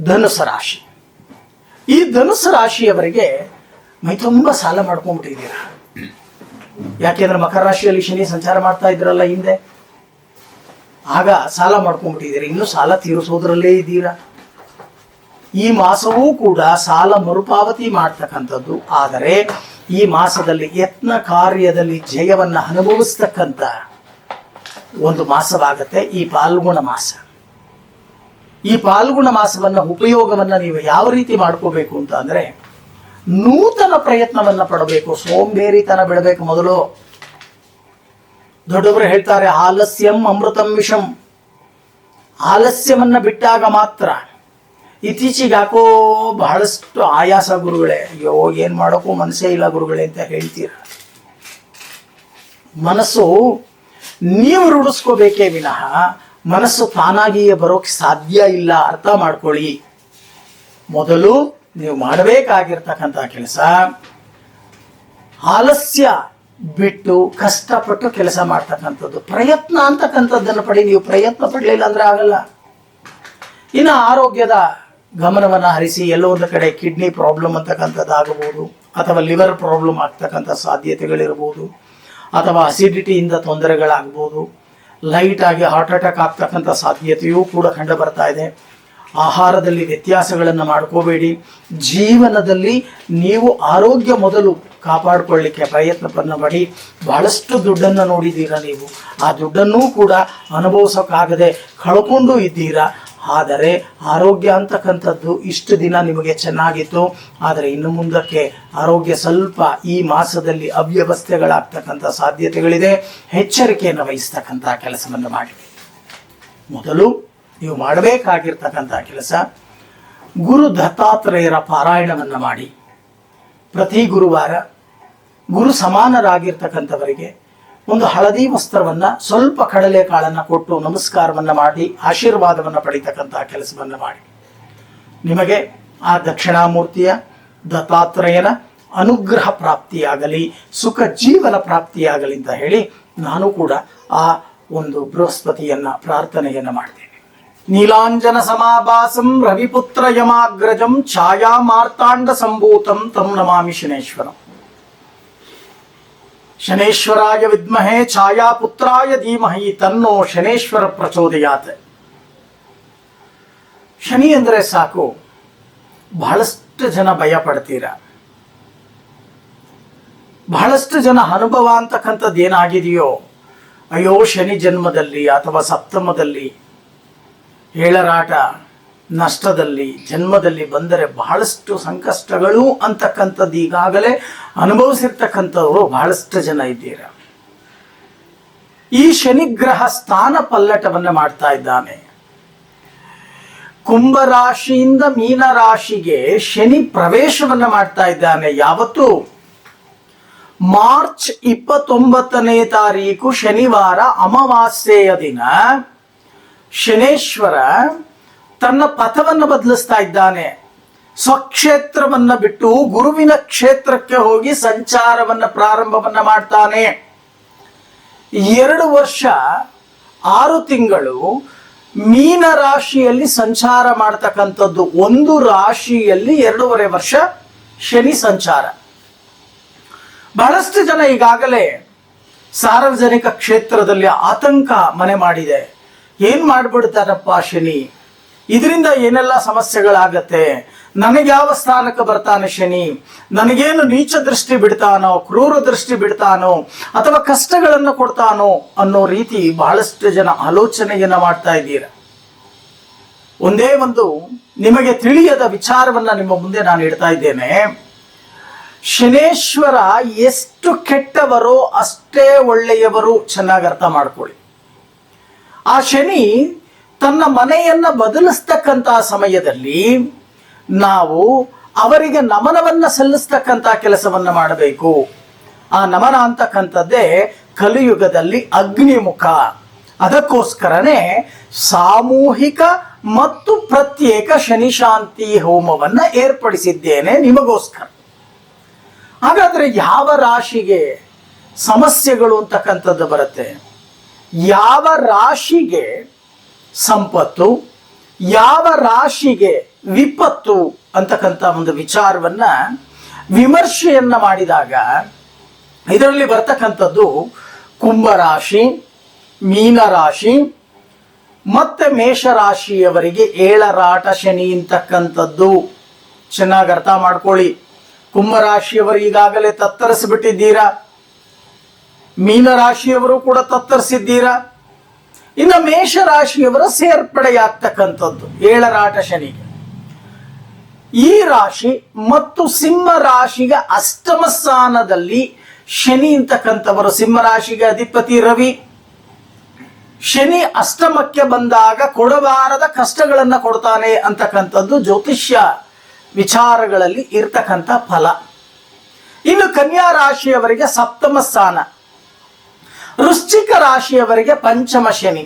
ಧನುಸು ರಾಶಿ. ಈ ಧನುಸು ರಾಶಿಯವರಿಗೆ ಮೈ ತುಂಬ ಸಾಲ ಮಾಡ್ಕೊಂಡ್ಬಿಟ್ಟಿದ್ದೀರಾ. ಯಾಕೆಂದ್ರೆ ಮಕರ ರಾಶಿಯಲ್ಲಿ ಶನಿ ಸಂಚಾರ ಮಾಡ್ತಾ ಇದ್ರಲ್ಲ ಹಿಂದೆ, ಆಗ ಸಾಲ ಮಾಡ್ಕೊಂಡ್ಬಿಟ್ಟಿದ್ದೀರಾ. ಇನ್ನು ಸಾಲ ತೀರಿಸೋದ್ರಲ್ಲೇ ಇದ್ದೀರಾ. ಈ ಮಾಸವೂ ಕೂಡ ಸಾಲ ಮರುಪಾವತಿ ಮಾಡ್ತಕ್ಕಂಥದ್ದು. ಆದರೆ ಈ ಮಾಸದಲ್ಲಿ ಯತ್ನ ಕಾರ್ಯದಲ್ಲಿ ಜಯವನ್ನು ಅನುಭವಿಸ್ತಕ್ಕಂಥ ಒಂದು ಮಾಸವಾಗತ್ತೆ ಈ ಪಾಲ್ಗುಣ ಮಾಸ. ಈ ಪಾಲ್ಗುಣ ಮಾಸವನ್ನ ಉಪಯೋಗವನ್ನ ನೀವು ಯಾವ ರೀತಿ ಮಾಡ್ಕೋಬೇಕು ಅಂತ ಅಂದ್ರೆ, ನೂತನ ಪ್ರಯತ್ನವನ್ನ ಪಡಬೇಕು. ಸೋಂಬೇರಿತನ ಬಿಡಬೇಕು ಮೊದಲು. ದೊಡ್ಡವರು ಹೇಳ್ತಾರೆ, ಆಲಸ್ಯಂ ಅಮೃತಂ ವಿಷಂ. ಆಲಸ್ಯವನ್ನ ಬಿಟ್ಟಾಗ ಮಾತ್ರ. ಇತ್ತೀಚೆಗೆ ಯಾಕೋ ಬಹಳಷ್ಟು ಆಯಾಸ ಗುರುಗಳೇ, ಅಯ್ಯೋ ಏನ್ ಮಾಡೋಕ್ಕೂ ಮನಸ್ಸೇ ಇಲ್ಲ ಗುರುಗಳೇ ಅಂತ ಹೇಳ್ತೀರ. ಮನಸ್ಸು ನೀವು ರೂಢಿಸ್ಕೋಬೇಕೇ ವಿನಃ ಮನಸ್ಸು ತಾನಾಗಿಯೇ ಬರೋಕ್ಕೆ ಸಾಧ್ಯ ಇಲ್ಲ. ಅರ್ಥ ಮಾಡ್ಕೊಳ್ಳಿ. ಮೊದಲು ನೀವು ಮಾಡಬೇಕಾಗಿರ್ತಕ್ಕಂಥ ಕೆಲಸ, ಆಲಸ್ಯ ಬಿಟ್ಟು ಕಷ್ಟಪಟ್ಟು ಕೆಲಸ ಮಾಡ್ತಕ್ಕಂಥದ್ದು. ಪ್ರಯತ್ನ ಅಂತಕ್ಕಂಥದ್ದನ್ನು ಪಡಿ. ನೀವು ಪ್ರಯತ್ನ ಪಡಲಿಲ್ಲ ಅಂದ್ರೆ ಆಗಲ್ಲ. ಇನ್ನು ಆರೋಗ್ಯದ ಗಮನವನ್ನು ಹರಿಸಿ. ಎಲ್ಲೋ ಒಂದು ಕಡೆ ಕಿಡ್ನಿ ಪ್ರಾಬ್ಲಮ್ ಅಂತಕ್ಕಂಥದ್ದು ಆಗಬಹುದು, ಅಥವಾ ಲಿವರ್ ಪ್ರಾಬ್ಲಮ್ ಆಗ್ತಕ್ಕಂಥ ಸಾಧ್ಯತೆಗಳಿರ್ಬೋದು, ಅಥವಾ ಅಸಿಡಿಟಿಯಿಂದ ತೊಂದರೆಗಳಾಗ್ಬೋದು, ಲೈಟ್ ಆಗಿ ಹಾರ್ಟ್ ಅಟ್ಯಾಕ್ ಆಗ್ತಕ್ಕಂಥ ಸಾಧ್ಯತೆಯೂ ಕೂಡ ಕಂಡು ಬರ್ತಾ ಇದೆ. ಆಹಾರದಲ್ಲಿ ವ್ಯತ್ಯಾಸಗಳನ್ನು ಮಾಡ್ಕೋಬೇಡಿ. ಜೀವನದಲ್ಲಿ ನೀವು ಆರೋಗ್ಯ ಮೊದಲು ಕಾಪಾಡಿಕೊಳ್ಳಿಕ್ಕೆ ಪ್ರಯತ್ನವನ್ನು ಮಾಡಿ. ಬಹಳಷ್ಟು ದುಡ್ಡನ್ನು ನೋಡಿದ್ದೀರಾ ನೀವು. ಆ ದುಡ್ಡನ್ನೂ ಕೂಡ ಅನುಭವಿಸೋಕ್ಕಾಗದೆ ಕಳ್ಕೊಂಡು ಇದ್ದೀರಾ. ಆದರೆ ಆರೋಗ್ಯ ಅಂತಕ್ಕಂಥದ್ದು ಇಷ್ಟು ದಿನ ನಿಮಗೆ ಚೆನ್ನಾಗಿತ್ತು. ಆದರೆ ಇನ್ನು ಮುಂದಕ್ಕೆ ಆರೋಗ್ಯ ಸ್ವಲ್ಪ ಈ ಮಾಸದಲ್ಲಿ ಅವ್ಯವಸ್ಥೆಗಳಾಗ್ತಕ್ಕಂಥ ಸಾಧ್ಯತೆಗಳಿದೆ. ಎಚ್ಚರಿಕೆಯನ್ನು ವಹಿಸ್ತಕ್ಕಂಥ ಕೆಲಸವನ್ನು ಮಾಡಿ. ಮೊದಲು ನೀವು ಮಾಡಬೇಕಾಗಿರ್ತಕ್ಕಂಥ ಕೆಲಸ, ಗುರು ದತ್ತಾತ್ರೇಯರ ಪಾರಾಯಣವನ್ನು ಮಾಡಿ. ಪ್ರತಿ ಗುರುವಾರ ಗುರು ಸಮಾನರಾಗಿರ್ತಕ್ಕಂಥವರಿಗೆ ಒಂದು ಹಳದಿ ವಸ್ತ್ರವನ್ನು, ಸ್ವಲ್ಪ ಕಡಲೆ ಕಾಳನ್ನು ಕೊಟ್ಟು ನಮಸ್ಕಾರವನ್ನು ಮಾಡಿ ಆಶೀರ್ವಾದವನ್ನು ಪಡಿತಕ್ಕಂತಹ ಕೆಲಸವನ್ನು ಮಾಡಿ. ನಿಮಗೆ ಆ ದಕ್ಷಿಣಾಮೂರ್ತಿಯ ದತ್ತಾತ್ರೇಯನ ಅನುಗ್ರಹ ಪ್ರಾಪ್ತಿಯಾಗಲಿ, ಸುಖ ಜೀವನ ಪ್ರಾಪ್ತಿಯಾಗಲಿ ಅಂತ ಹೇಳಿ ನಾನು ಕೂಡ ಆ ಒಂದು ಬೃಹಸ್ಪತಿಯನ್ನ ಪ್ರಾರ್ಥನೆಯನ್ನು ಮಾಡ್ತೇನೆ. ನೀಲಾಂಜನ ಸಮಾಭಾಸಂ ರವಿಪುತ್ರ ಯಮಾಗ್ರಜಂ ಛಾಯಾ ಮಾರ್ತಾಂಡ ಸಂಭೂತಂ ತಂ ನಮಾಮಿ ಶನೇಶ್ವರಂ. ಶನೇಶ್ವರಾಯ ವಿದ್ಮಹೇ ಛಾಯಾಪುತ್ರಾಯ ಧೀಮಹಿ ತನ್ನೋ ಶನೇಶ್ವರ ಪ್ರಚೋದಯಾತ್. ಶನಿ ಅಂದರೆ ಸಾಕು ಬಹಳಷ್ಟು ಜನ ಭಯ ಪಡ್ತೀರ. ಬಹಳಷ್ಟು ಜನ ಅನುಭವ ಅಂತಕ್ಕಂಥದ್ದು ಏನಾಗಿದೆಯೋ, ಅಯ್ಯೋ ಶನಿ ಜನ್ಮದಲ್ಲಿ ಅಥವಾ ಸಪ್ತಮದಲ್ಲಿ ಏಳರಾಟ ನಷ್ಟದಲ್ಲಿ ಜನ್ಮದಲ್ಲಿ ಬಂದರೆ ಬಹಳಷ್ಟು ಸಂಕಷ್ಟಗಳು ಅಂತಕ್ಕಂಥದ್ದು ಈಗಾಗಲೇ ಅನುಭವಿಸಿರ್ತಕ್ಕಂಥವರು ಬಹಳಷ್ಟು ಜನ ಇದ್ದೀರಾ. ಈ ಶನಿಗ್ರಹ ಸ್ಥಾನ ಪಲ್ಲಟವನ್ನು ಮಾಡ್ತಾ ಇದ್ದಾನೆ. ಕುಂಭರಾಶಿಯಿಂದ ಮೀನರಾಶಿಗೆ ಶನಿ ಪ್ರವೇಶವನ್ನು ಮಾಡ್ತಾ ಇದ್ದಾನೆ. ಯಾವತ್ತು? ಮಾರ್ಚ್ 29ನೇ ತಾರೀಕು ಶನಿವಾರ ಅಮಾವಾಸ್ಯೆಯ ದಿನ ಶನೇಶ್ವರ ತನ್ನ ಪಥವನ್ನು ಬದಲಿಸ್ತಾ ಇದ್ದಾನೆ. ಸ್ವಕ್ಷೇತ್ರವನ್ನ ಬಿಟ್ಟು ಗುರುವಿನ ಕ್ಷೇತ್ರಕ್ಕೆ ಹೋಗಿ ಸಂಚಾರವನ್ನ ಪ್ರಾರಂಭವನ್ನ ಮಾಡ್ತಾನೆ. 2 ವರ್ಷ 6 ತಿಂಗಳು ಮೀನ ರಾಶಿಯಲ್ಲಿ ಸಂಚಾರ ಮಾಡ್ತಕ್ಕಂಥದ್ದು. ಒಂದು ರಾಶಿಯಲ್ಲಿ 2.5 ವರ್ಷ ಶನಿ ಸಂಚಾರ. ಬಹಳಷ್ಟು ಜನ ಈಗಾಗಲೇ ಸಾರ್ವಜನಿಕ ಕ್ಷೇತ್ರದಲ್ಲಿ ಆತಂಕ ಮನೆ ಮಾಡಿದೆ. ಏನ್ ಮಾಡ್ಬಿಡ್ತಾರಪ್ಪ ಶನಿ, ಇದರಿಂದ ಏನೆಲ್ಲ ಸಮಸ್ಯೆಗಳಾಗತ್ತೆ, ನನಗೆ ಯಾವ ಸ್ಥಾನಕ್ಕೆ ಬರ್ತಾನೆ ಶನಿ, ನನಗೇನು ನೀಚ ದೃಷ್ಟಿ ಬಿಡ್ತಾನೋ, ಕ್ರೂರ ದೃಷ್ಟಿ ಬಿಡ್ತಾನೋ, ಅಥವಾ ಕಷ್ಟಗಳನ್ನು ಕೊಡ್ತಾನೋ ಅನ್ನೋ ರೀತಿ ಬಹಳಷ್ಟು ಜನ ಆಲೋಚನೆಯನ್ನ ಮಾಡ್ತಾ ಇದ್ದೀರ. ಒಂದೇ ಒಂದು ನಿಮಗೆ ತಿಳಿಯದ ವಿಚಾರವನ್ನ ನಿಮ್ಮ ಮುಂದೆ ನಾನು ಇಡ್ತಾ ಇದ್ದೇನೆ. ಶನೇಶ್ವರ ಎಷ್ಟು ಕೆಟ್ಟವರೋ ಅಷ್ಟೇ ಒಳ್ಳೆಯವರು. ಚೆನ್ನಾಗಿ ಅರ್ಥ ಮಾಡ್ಕೊಳ್ಳಿ. ಆ ಶನಿ ತನ್ನ ಮನೆಯನ್ನ ಬದಲಿಸ್ತಕ್ಕಂತಹ ಸಮಯದಲ್ಲಿ ನಾವು ಅವರಿಗೆ ನಮನವನ್ನ ಸಲ್ಲಿಸ್ತಕ್ಕಂಥ ಕೆಲಸವನ್ನ ಮಾಡಬೇಕು. ಆ ನಮನ ಅಂತಕ್ಕಂಥದ್ದೇ ಕಲಿಯುಗದಲ್ಲಿ ಅಗ್ನಿಮುಖ. ಅದಕ್ಕೋಸ್ಕರನೇ ಸಾಮೂಹಿಕ ಮತ್ತು ಪ್ರತ್ಯೇಕ ಶನಿ ಶಾಂತಿ ಹೋಮವನ್ನ ಏರ್ಪಡಿಸಿದ್ದೇನೆ ನಿಮಗೋಸ್ಕರ. ಹಾಗಾದ್ರೆ ಯಾವ ರಾಶಿಗೆ ಸಮಸ್ಯೆಗಳು ಅಂತಕ್ಕಂಥದ್ದು ಬರುತ್ತೆ, ಯಾವ ರಾಶಿಗೆ ಸಂಪತ್ತು ಯಾವ ರಾಶಿಗೆ ವಿಪತ್ತು ಅಂತಕ್ಕಂಥ ಒಂದು ವಿಚಾರವನ್ನ ವಿಮರ್ಶೆಯನ್ನ ಮಾಡಿದಾಗ ಇದರಲ್ಲಿ ಬರ್ತಕ್ಕಂಥದ್ದು ಕುಂಭರಾಶಿ, ಮೀನರಾಶಿ ಮತ್ತೆ ಮೇಷರಾಶಿಯವರಿಗೆ ಏಳರಾಟ ಶನಿ ಅಂತಕ್ಕಂಥದ್ದು. ಚೆನ್ನಾಗಿ ಅರ್ಥ ಮಾಡ್ಕೊಳ್ಳಿ. ಕುಂಭರಾಶಿಯವರು ಈಗಾಗಲೇ ತತ್ತರಿಸಿಬಿಟ್ಟಿದ್ದೀರಾ, ಮೀನರಾಶಿಯವರು ಕೂಡ ತತ್ತರಿಸಿದ್ದೀರಾ. ಇನ್ನು ಮೇಷರಾಶಿಯವರ ಸೇರ್ಪಡೆಯಾಗ್ತಕ್ಕಂಥದ್ದು ಏಳರಾಟ ಶನಿಗೆ. ಈ ರಾಶಿ ಮತ್ತು ಸಿಂಹ ರಾಶಿಗೆ ಅಷ್ಟಮ ಸ್ಥಾನದಲ್ಲಿ ಶನಿ ಅಂತಕ್ಕಂಥವರು. ಸಿಂಹ ರಾಶಿಗೆ ಅಧಿಪತಿ ರವಿ. ಶನಿ ಅಷ್ಟಮಕ್ಕೆ ಬಂದಾಗ ಕೊಡಬಾರದ ಕಷ್ಟಗಳನ್ನು ಕೊಡ್ತಾನೆ ಅಂತಕ್ಕಂಥದ್ದು ಜ್ಯೋತಿಷ್ಯ ವಿಚಾರಗಳಲ್ಲಿ ಇರ್ತಕ್ಕಂಥ ಫಲ. ಇನ್ನು ಕನ್ಯಾ ರಾಶಿಯವರಿಗೆ ಸಪ್ತಮ ಸ್ಥಾನ, ವೃಶ್ಚಿಕ ರಾಶಿಯವರಿಗೆ ಪಂಚಮ ಶನಿ,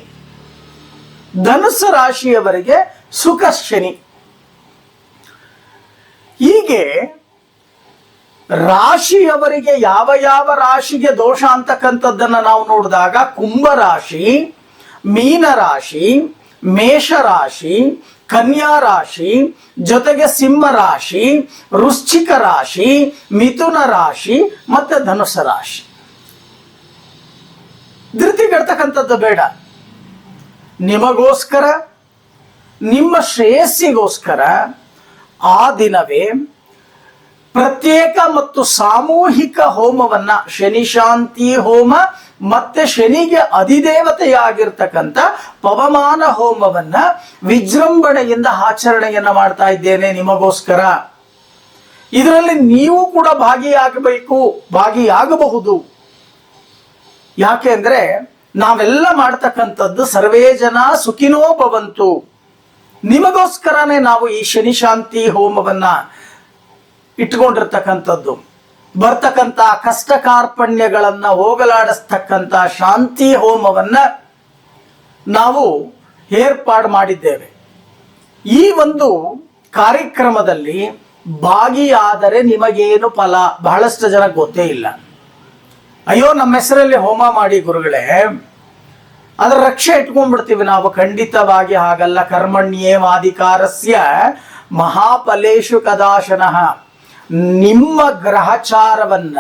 ಧನುಸ್ಸು ರಾಶಿಯವರಿಗೆ ಸುಖ ಶನಿ. ಹೀಗೆ ರಾಶಿಯವರಿಗೆ ಯಾವ ಯಾವ ರಾಶಿಗೆ ದೋಷ ಅಂತಕ್ಕಂಥದ್ದನ್ನು ನಾವು ನೋಡಿದಾಗ ಕುಂಭರಾಶಿ, ಮೀನರಾಶಿ, ಮೇಷರಾಶಿ, ಕನ್ಯಾ ರಾಶಿ, ಜೊತೆಗೆ ಸಿಂಹ ರಾಶಿ, ವೃಶ್ಚಿಕ ರಾಶಿ, ಮಿಥುನ ರಾಶಿ ಮತ್ತೆ ಧನುಸ್ಸು ರಾಶಿ. ಧೃತಿಗೆಡ್ತಕ್ಕಂಥದ್ದು ಬೇಡ. ನಿಮಗೋಸ್ಕರ, ನಿಮ್ಮ ಶ್ರೇಯಸ್ಸಿಗೋಸ್ಕರ ಆ ದಿನವೇ ಪ್ರತ್ಯೇಕ ಮತ್ತು ಸಾಮೂಹಿಕ ಹೋಮವನ್ನ, ಶನಿ ಶಾಂತಿ ಹೋಮ ಮತ್ತೆ ಶನಿಗೆ ಅಧಿದೇವತೆಯಾಗಿರ್ತಕ್ಕಂಥ ಪವಮಾನ ಹೋಮವನ್ನ ವಿಜೃಂಭಣೆಯಿಂದ ಆಚರಣೆಯನ್ನ ಮಾಡ್ತಾ ಇದ್ದೇನೆ ನಿಮಗೋಸ್ಕರ. ಇದರಲ್ಲಿ ನೀವು ಕೂಡ ಭಾಗಿಯಾಗಬಹುದು. ಯಾಕೆ ಅಂದ್ರೆ ನಾವೆಲ್ಲ ಮಾಡ್ತಕ್ಕಂಥದ್ದು ಸರ್ವೇ ಜನ ಸುಖಿನೋ ಭವಂತು, ನಿಮಗೋಸ್ಕರನೇ ನಾವು ಈ ಶನಿ ಶಾಂತಿ ಹೋಮವನ್ನ ಇಟ್ಕೊಂಡಿರ್ತಕ್ಕಂಥದ್ದು. ಬರ್ತಕ್ಕಂಥ ಕಷ್ಟ ಕಾರ್ಪಣ್ಯಗಳನ್ನ ಹೋಗಲಾಡಿಸ್ತಕ್ಕಂಥ ಶಾಂತಿ ಹೋಮವನ್ನ ನಾವು ಏರ್ಪಾಡು ಮಾಡಿದ್ದೇವೆ. ಈ ಒಂದು ಕಾರ್ಯಕ್ರಮದಲ್ಲಿ ಭಾಗಿಯಾದರೆ ನಿಮಗೇನು ಫಲ, ಬಹಳಷ್ಟು ಜನ ಗೊತ್ತೇ ಇಲ್ಲ. ಅಯ್ಯೋ ನಮ್ಮ ಹೆಸರಲ್ಲಿ ಹೋಮ ಮಾಡಿ ಗುರುಗಳೇ, ಅದರ ರಕ್ಷೆ ಇಟ್ಕೊಂಡ್ಬಿಡ್ತೀವಿ ನಾವು. ಖಂಡಿತವಾಗಿ ಹಾಗಲ್ಲ. ಕರ್ಮಣ್ಯೇವಾಧಿಕಾರಸ್ಯ ಮಹಾಫಲೇಶು ಕದಾಶನಃ. ನಿಮ್ಮ ಗ್ರಹಚಾರವನ್ನ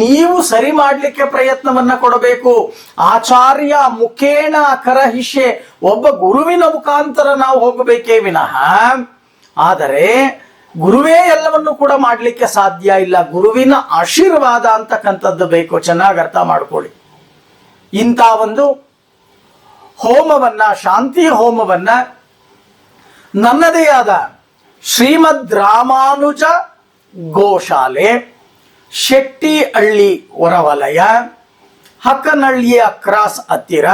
ನೀವು ಸರಿ ಮಾಡಲಿಕ್ಕೆ ಪ್ರಯತ್ನವನ್ನ ಕೊಡಬೇಕು. ಆಚಾರ್ಯ ಮುಖೇಣ ಕರಹಿಷೆ, ಒಬ್ಬ ಗುರುವಿನ ಮುಖಾಂತರ ನಾವು ಹೋಗಬೇಕೇ ವಿನಃ, ಆದರೆ ಗುರುವೇ ಎಲ್ಲವನ್ನು ಕೂಡ ಮಾಡಲಿಕ್ಕೆ ಸಾಧ್ಯ ಇಲ್ಲ. ಗುರುವಿನ ಆಶೀರ್ವಾದ ಅಂತಕ್ಕಂಥದ್ದು ಬೇಕು. ಚೆನ್ನಾಗಿ ಅರ್ಥ ಮಾಡ್ಕೊಳ್ಳಿ. ಇಂಥ ಒಂದು ಹೋಮವನ್ನ, ಶಾಂತಿ ಹೋಮವನ್ನ ನನ್ನದೇ ಆದ ಶ್ರೀಮದ್ ರಾಮಾನುಜ ಗೋಶಾಲೆ, ಶೆಟ್ಟಿಹಳ್ಳಿ ಹೊರವಲಯ, ಹಕ್ಕನಹಳ್ಳಿಯ ಕ್ರಾಸ್ ಹತ್ತಿರ,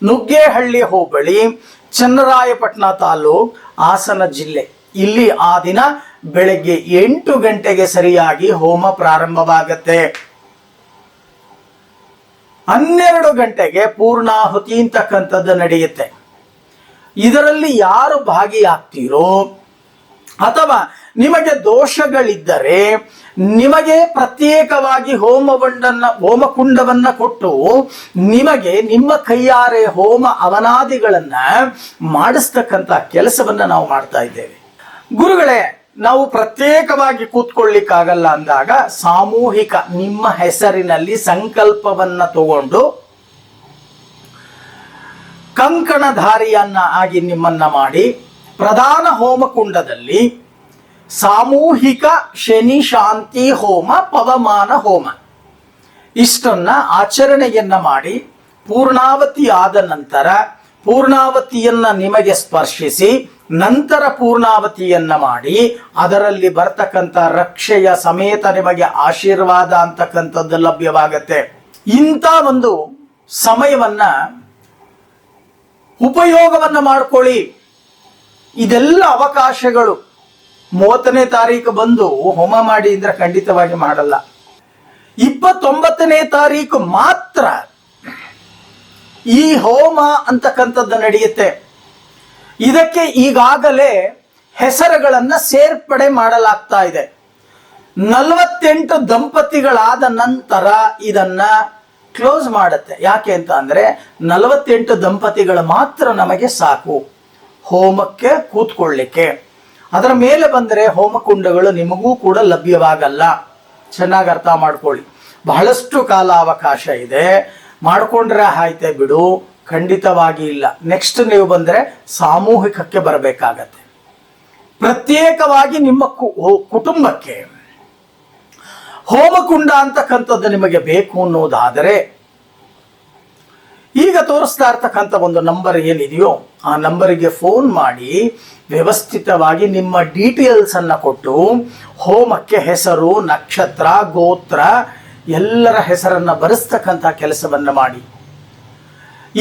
ನುಗ್ಗೇಹಳ್ಳಿ ಹೋಬಳಿ, ಚನ್ನರಾಯಪಟ್ಟಣ ತಾಲೂಕು, ಹಾಸನ ಜಿಲ್ಲೆ. ಇಲ್ಲಿ ಆ ದಿನ ಬೆಳಗ್ಗೆ 8 ಗಂಟೆಗೆ ಸರಿಯಾಗಿ ಹೋಮ ಪ್ರಾರಂಭವಾಗುತ್ತೆ. 12 ಗಂಟೆಗೆ ಪೂರ್ಣಾಹುತಿ ಅಂತಕ್ಕಂಥದ್ದು ನಡೆಯುತ್ತೆ. ಇದರಲ್ಲಿ ಯಾರು ಭಾಗಿಯಾಗ್ತೀರೋ ಅಥವಾ ನಿಮಗೆ ದೋಷಗಳಿದ್ದರೆ ನಿಮಗೆ ಪ್ರತ್ಯೇಕವಾಗಿ ಹೋಮಕುಂಡವನ್ನ ಕೊಟ್ಟು ನಿಮಗೆ ನಿಮ್ಮ ಕೈಯಾರೆ ಹೋಮ ಅವನಾದಿಗಳನ್ನ ಮಾಡಿಸ್ತಕ್ಕಂಥ ಕೆಲಸವನ್ನ ನಾವು ಮಾಡ್ತಾ ಇದ್ದೇವೆ. ಗುರುಗಳೇ, ನಾವು ಪ್ರತ್ಯೇಕವಾಗಿ ಕೂತ್ಕೊಳ್ಳಿಕ್ಕಾಗಲ್ಲ ಅಂದಾಗ ಸಾಮೂಹಿಕ ನಿಮ್ಮ ಹೆಸರಿನಲ್ಲಿ ಸಂಕಲ್ಪವನ್ನ ತಗೊಂಡು ಕಂಕಣಧಾರಿಯನ್ನ ಆಗಿ ನಿಮ್ಮನ್ನ ಮಾಡಿ ಪ್ರಧಾನ ಹೋಮಕುಂಡದಲ್ಲಿ ಸಾಮೂಹಿಕ ಶನಿ ಶಾಂತಿ ಹೋಮ, ಪವಮಾನ ಹೋಮ ಇಷ್ಟನ್ನ ಆಚರಣೆಯನ್ನ ಮಾಡಿ ಪೂರ್ಣಾವತಿ ಆದ ನಂತರ ಪೂರ್ಣಾವತಿಯನ್ನ ನಿಮಗೆ ಸ್ಪರ್ಶಿಸಿ ನಂತರ ಪೂರ್ಣಾವತಿಯನ್ನ ಮಾಡಿ ಅದರಲ್ಲಿ ಬರ್ತಕ್ಕಂಥ ರಕ್ಷೆಯ ಸಮೇತ ನಿಮಗೆ ಆಶೀರ್ವಾದ ಅಂತಕ್ಕಂಥದ್ದು ಲಭ್ಯವಾಗತ್ತೆ. ಇಂಥ ಒಂದು ಸಮಯವನ್ನ ಉಪಯೋಗವನ್ನ ಮಾಡ್ಕೊಳ್ಳಿ. ಇದೆಲ್ಲ ಅವಕಾಶಗಳು 30ನೇ ತಾರೀಕು ಬಂದು ಹೋಮ ಮಾಡಿ ಅಂದ್ರೆ ಖಂಡಿತವಾಗಿ ಮಾಡಲ್ಲ. 29ನೇ ತಾರೀಕು ಮಾತ್ರ ಈ ಹೋಮ ಅಂತಕ್ಕಂಥದ್ದು ನಡೆಯುತ್ತೆ. ಇದಕ್ಕೆ ಈಗಾಗಲೇ ಹೆಸರುಗಳನ್ನ ಸೇರ್ಪಡೆ ಮಾಡಲಾಗ್ತಾ ಇದೆ. 48 ದಂಪತಿಗಳಾದ ನಂತರ ಇದನ್ನ ಕ್ಲೋಸ್ ಮಾಡುತ್ತೆ. ಯಾಕೆ ಅಂತ ಅಂದ್ರೆ 48 ದಂಪತಿಗಳು ಮಾತ್ರ ನಮಗೆ ಸಾಕು. ಹೋಮಕ್ಕೆ ಕೂತ್ಕೊಳ್ಳಿಕ್ಕೆ. ಅದರ ಮೇಲೆ ಬಂದರೆ ಹೋಮಕುಂಡಗಳು ನಿಮಗೂ ಕೂಡ ಲಭ್ಯವಾಗಲ್ಲ. ಚೆನ್ನಾಗಿ ಅರ್ಥ ಮಾಡ್ಕೊಳ್ಳಿ. ಬಹಳಷ್ಟು ಕಾಲಾವಕಾಶ ಇದೆ, ಮಾಡಿಕೊಂಡ್ರೆ ಆಯ್ತೆ ಬಿಡು, ಖಂಡಿತವಾಗಿ ಇಲ್ಲ. ನೆಕ್ಸ್ಟ್ ನೀವು ಬಂದರೆ ಸಾಮೂಹಿಕಕ್ಕೆ ಬರಬೇಕಾಗತ್ತೆ. ಪ್ರತ್ಯೇಕವಾಗಿ ನಿಮ್ಮ ಕುಟುಂಬಕ್ಕೆ ಹೋಮಕುಂಡ ಅಂತಕ್ಕಂಥದ್ದು ನಿಮಗೆ ಬೇಕು ಅನ್ನೋದಾದರೆ ಈಗ ತೋರಿಸ್ತಾ ಇರ್ತಕ್ಕಂಥ ಒಂದು ನಂಬರ್ ಏನಿದೆಯೋ ಆ ನಂಬರಿಗೆ ಫೋನ್ ಮಾಡಿ ವ್ಯವಸ್ಥಿತವಾಗಿ ನಿಮ್ಮ ಡೀಟೇಲ್ಸ್ ಅನ್ನ ಕೊಟ್ಟು ಹೋಮಕ್ಕೆ ಹೆಸರು, ನಕ್ಷತ್ರ, ಗೋತ್ರ ಎಲ್ಲರ ಹೆಸರನ್ನ ಬರೆಸ್ತಕ್ಕಂಥ ಕೆಲಸವನ್ನ ಮಾಡಿ.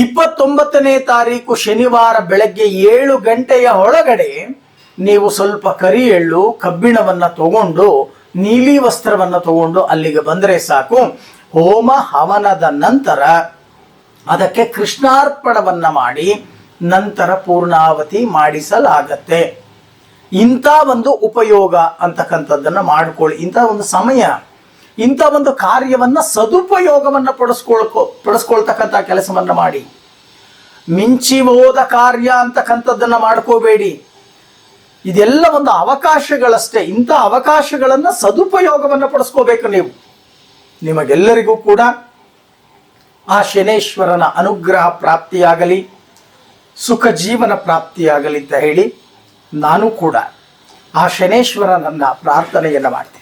29ನೇ ತಾರೀಕು ಶನಿವಾರ ಬೆಳಗ್ಗೆ 7 ಗಂಟೆಯ ಒಳಗಡೆ ನೀವು ಸ್ವಲ್ಪ ಕರಿ ಎಳ್ಳು, ಕಬ್ಬಿಣವನ್ನ ತಗೊಂಡು, ನೀಲಿ ವಸ್ತ್ರವನ್ನ ತಗೊಂಡು ಅಲ್ಲಿಗೆ ಬಂದರೆ ಸಾಕು. ಹೋಮ ಹವನದ ನಂತರ ಅದಕ್ಕೆ ಕೃಷ್ಣಾರ್ಪಣವನ್ನ ಮಾಡಿ ನಂತರ ಪೂರ್ಣಾವತಿ ಮಾಡಿಸಲಾಗತ್ತೆ. ಇಂಥ ಒಂದು ಉಪಯೋಗ ಅಂತಕ್ಕಂಥದ್ದನ್ನು ಮಾಡಿಕೊಳ್ಳಿ. ಇಂಥ ಒಂದು ಸಮಯ, ಇಂಥ ಒಂದು ಕಾರ್ಯವನ್ನ ಸದುಪಯೋಗವನ್ನ ಪಡಿಸ್ಕೊಳ್ತಕ್ಕಂಥ ಕೆಲಸವನ್ನ ಮಾಡಿ. ಮಿಂಚಿ ಹೋದ ಕಾರ್ಯ ಅಂತಕ್ಕಂಥದ್ದನ್ನ ಮಾಡ್ಕೋಬೇಡಿ. ಇದೆಲ್ಲ ಒಂದು ಅವಕಾಶಗಳಷ್ಟೇ. ಇಂಥ ಅವಕಾಶಗಳನ್ನ ಸದುಪಯೋಗವನ್ನ ಪಡಿಸ್ಕೋಬೇಕು ನೀವು. ನಿಮಗೆಲ್ಲರಿಗೂ ಕೂಡ ಆ ಶನೇಶ್ವರನ ಅನುಗ್ರಹ ಪ್ರಾಪ್ತಿಯಾಗಲಿ, ಸುಖ ಜೀವನ ಪ್ರಾಪ್ತಿಯಾಗಲಿ ಅಂತ ಹೇಳಿ ನಾನು ಕೂಡ ಆ ಶನೇಶ್ವರನನ್ನ ಪ್ರಾರ್ಥನೆಯನ್ನು ಮಾಡ್ತೀನಿ.